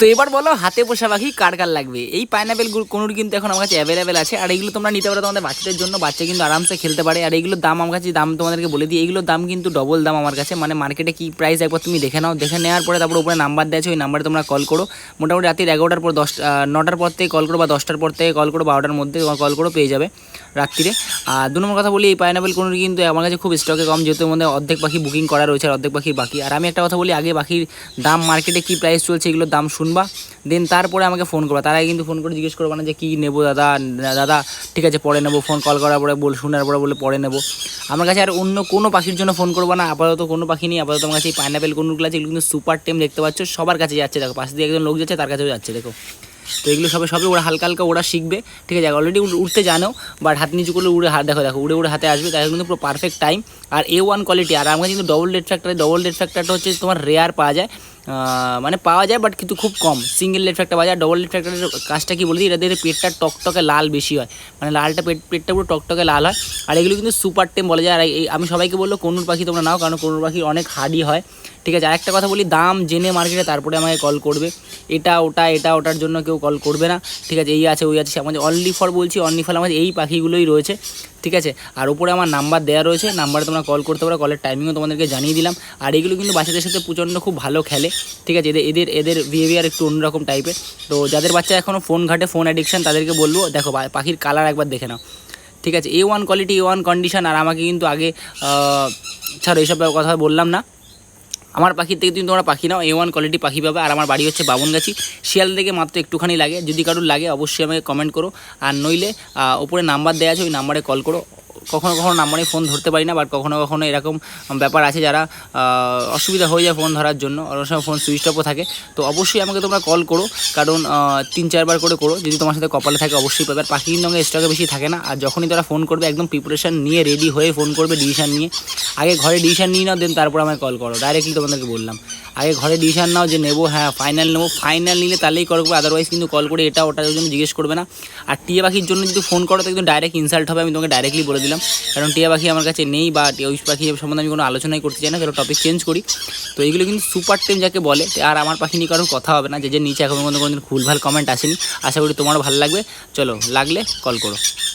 তো এবার বলো হাতে পোষা পাখি কার কার লাগবে। এই পাইনাপেল কোনুর কিন্তু এখন আমার কাছে অ্যাভেলেবেল আছে, আর এইগুলো তোমরা নিতে পারো তোমাদের বাচ্চাদের জন্য, বাচ্চা কিন্তু আরামসে খেলতে পারে। আর এইগুলোর দাম আমার কাছে, দাম তোমাদেরকে বলে দিই, এইগুলোর দাম কিন্তু ডবল দাম আমার কাছে, মানে মার্কেটে কী প্রাইস একবার তুমি দেখে নাও। দেখে নেওয়ার পরে তারপর উপরে নাম্বার দেওয়া আছে, ওই নাম্বারে তোমরা কল করো। মোটামুটি রাত্রি 11টার পর 9টার পর থেকে কল করো, বা 10টার পর থেকে কল করো, 12টার মধ্যে কল করো, পেয়ে যাবে রাত্রিরে। আর 2 নম্বর কথা বলি, এই পাইনাপেল কোনুর কিন্তু আমার কাছে খুব স্টকে কম, যেহেতু মধ্যে অর্ধেক পাখি বুকিং করা রয়েছে আর অর্ধেক পাখি বাকি। আর আমি একটা কথা বলি, আগে পাখির দাম মার্কেটে কী প্রাইস চলছে এগুলোর দাম শুনবা, দেন তারপরে আমাকে ফোন করবা। তার আগে কিন্তু ফোন করে জিজ্ঞেস করবো না যে কী নেবো দাদা ঠিক আছে পরে নেবো, ফোন কল করার পরে শোনার পরে বলে পরে নেবো। আমার কাছে আর অন্য কোনো পাখির জন্য ফোন করবো না, আপাতত কোনো পাখি নেই। আপাতত আমার কাছে এই পাইনাপেল কোনুরগুলো আছে, এগুলো কিন্তু সুপার টেম দেখতে পাচ্ছ, সবার কাছে যাচ্ছে, দেখো পাশে দিয়ে একজন লোক যাচ্ছে তার কাছেও যাচ্ছে, দেখো। তো এগুলো সবে ওরা হালকা হালকা ওরা শিখবে, ঠিক আছে। অলরেডি উঠতে জানো, বাট হাত নিচু করলে উড়ে দেখো উড়ে হাতে আসবে, তাই কিন্তু পুরো পারফেক্ট টাইম। আর A1 কোয়ালিটি। আর আমার কিন্তু ডবল রেড ফ্যাক্টরটা হচ্ছে তোমার রেয়ার পাওয়া যায়, মানে পাওয়া যায় বাট কিন্তু খুব কম। সিঙ্গেল রেড ফ্যাক্টর পাওয়া যায়। ডবল রেড ফ্যাক্টরের কাজটা কি বলছি, এটাদের পেটটা টকটকে লাল বেশি হয়, মানে লালটা পেটটা পুরো টকটকে লাল হয়। আর এগুলো কিন্তু সুপার টেম বলা যায়। আর আমি সবাইকে বললো কোনুর পাখি তোমরা নাও, কারণ কোনুর পাখি অনেক হার্ডি হয়, ঠিক আছে। আরেকটা কথা বলি, দাম জেনে মার্কেটে তারপরে আমাকে কল করবে। এটা ওটার জন্য কেউ কল করবে না, ঠিক আছে। এই আছে ওই আছে, আমাদের অনলি ফর আমাদের এই পাখিগুলোই রয়েছে, ঠিক আছে। আর উপরে আমার নাম্বার দেওয়া রয়েছে, নাম্বারে তোমরা কল করতে পারো, কলের টাইমিংও তোমাদেরকে জানিয়ে দিলাম। আর এগুলো কিন্তু বাচ্চাদের সাথে প্রচণ্ড খুব ভালো খেলে, ঠিক আছে। এদের বিহেভিয়ার একটু অন্যরকম টাইপের। তো যাদের বাচ্চা এখনও ফোন ঘাটে, ফোন অ্যাডিকশান, তাদেরকে বলবো দেখো পাখির কালার একবার দেখে নাও, ঠিক আছে। A1 quality, A1 condition. আর আমাকে কিন্তু আগে ছাড়ো এইসব কথা বললাম না, আমার পাখির থেকে তুমি তোমরা পাখি নাও, A1 কোয়ালিটি পাখি পাবে। আর আমার বাড়ি হচ্ছে বামুনগাছি, শিয়াল থেকে মাত্র একটুখানি লাগে। যদি কারোর লাগে অবশ্যই আমাকে কমেন্ট করো, আর নইলে ওপরে নাম্বার দেওয়া আছে, ওই নাম্বারে কল করো। কখনো নাম্বারে ফোন ধরতে পারি না, বাট কখনো এরকম ব্যাপার আছে যারা অসুবিধা হয়ে যায় ফোন ধরার জন্য, অনেক সময় ফোন সুইচ অফও থাকে। তো অবশ্যই আমাকে তোমরা কল করো, কারণ 3-4 বার করে করো, যদি তোমার সাথে কপালে থাকে অবশ্যই পাবে। আর পাখি কিন্তু আমাকে স্টকে বেশি থাকে না। আর যখনই তারা ফোন করবে একদম প্রিপারেশান নিয়ে রেডি হয়ে ফোন করবে, ডিসিশান নিয়ে। আগে ঘরে ডিসিশান নিয়ে নাও, দেন তারপর আমাকে কল করো। ডাইরেক্টলি তোমাদেরকে বললাম, আগে ঘরে ডিসিশান নাও যে নেবো, হ্যাঁ ফাইনাল নেবো, ফাইনাল নিলে তাহলেই কল করবে, আদারওয়াইজ কিন্তু কল করে এটা ওটার জন্য জিজ্ঞেস করবে না। আর টিয়া পাখির জন্য যদি ফোন করো তো একদম ডাইরেক্ট ইনসাল্ট হবে, আমি তোমাকে ডাইরেক্টলি বলে দিলাম। কারণ টিয়া পাখি আমার কাছে নেই, বা ওই পাখি সম্বন্ধে আমি কোনো আলোচনাই করতে চাই না, চলো টপিক চেঞ্জ করি। তো এইগুলো কিন্তু সুপার টেম যাকে বলে। আর আমার পাখি নিয়ে কারোর কথা হবে না, যে নিচে এখন কোনো ভুলভাল কমেন্ট আসেনি। আশা করি তোমারও ভালো লাগবে। চলো লাগলে কল করো।